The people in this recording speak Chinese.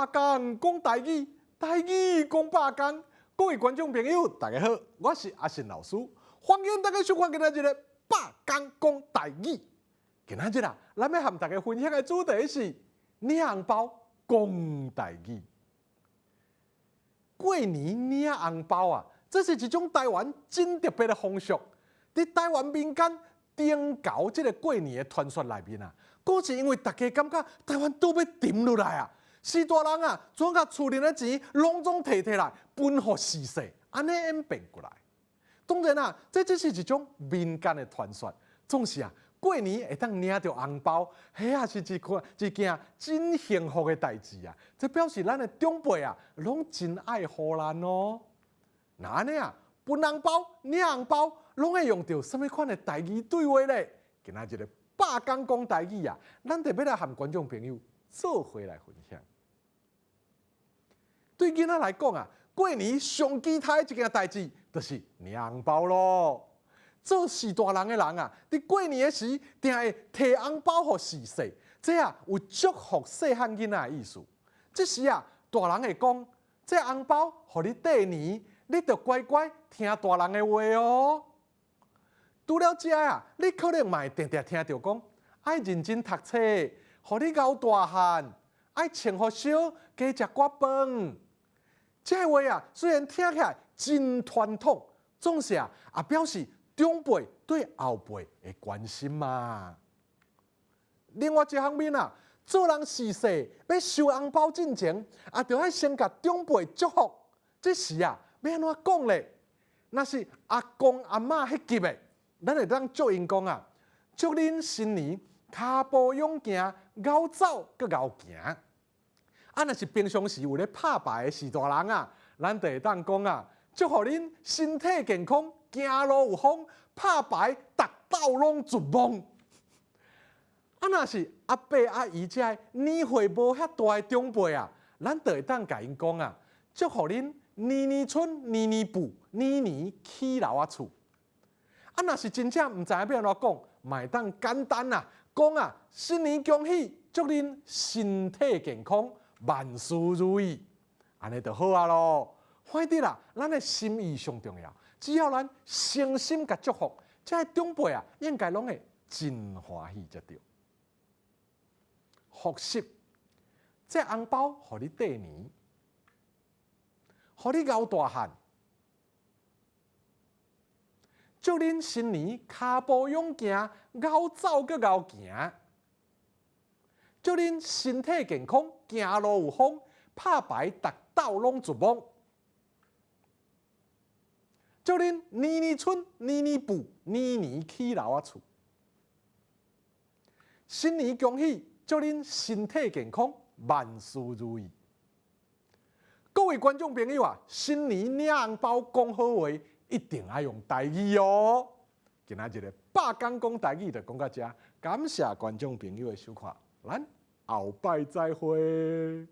百工讲台语，台语讲百工。各位观众朋友，大家好，我是阿信老师，欢迎大家收看今仔日的百工讲台语。今仔日啊，咱要和大家分享的主题是领红包讲台语。过年领红包啊，这是一种台湾真特别的风俗。在台湾民间顶高这个过年的传说内面啊，果是因为大家感觉台湾都要沉落来啊。士大人啊，总甲厝里的钱拢总摕来分予逝世，安尼演变过来。当然啊，这只是一种民间的传说。总是啊，过年会当领到红包，迄也是一件真幸福的代志啊！这表示咱的长辈啊，拢真爱护咱哦。那安尼啊，分红包、领红包，拢会用到什么款的台语对话咧？今仔日个百工讲台语啊，咱特别来和观众朋友做伙来分享。对囡仔来讲啊，过年上期待一件代志，就是领红包咯。做士大人的人啊，伫过年的时，定会摕红包予逝世，这啊有祝福细汉囡仔的意思。这时啊，大人会讲，这红包予你过年，你着乖乖听大人的话哦。除了这啊，你可能嘛会常常听到讲，爱认真读册，予你熬大汉，爱穿好少，加食寡饭。这话啊，虽然听起来真传统，总是啊，也表示长辈对后辈的关心嘛。另外一方面啊，做人逝世要收红包进前，也着爱先甲长辈祝福。这时啊，要安怎讲咧？若是阿公阿嬷迄级的，咱会当祝因讲啊，祝恁新年脚步勇行，熬走搁熬行。啊，若是平常时有咧拍牌的士大人啊，咱就会当讲啊，祝福恁身体健康，行路有风，拍牌逐道拢绝望。啊，若是阿伯阿姨这年岁无遐大的长辈啊，咱就会当甲因讲啊，祝福恁年年春，年年富，年年起楼啊厝。啊，若是真正毋知影要安怎讲，嘛会当简单啊，讲啊，新年恭喜，祝恁身体健康。万事如意，安尼就好啊咯。反正啦，咱的心意上重要。只要咱诚心甲祝福，这长辈啊，应该拢会真欢喜才对。复习，这红包互你过年，互你熬大汉，祝恁新年脚步勇行，熬走搁熬行。祝恁身体健康，行路有风，拍牌逐道拢绝望。祝恁年年春，年年富，年年起楼啊厝。新年恭喜，祝恁身体健康，万事如意。各位观众朋友啊，新年领红包讲好话，一定要用台语哦。今仔日的百工讲台语就讲到这，感谢观众朋友的收看。咱后摆再会。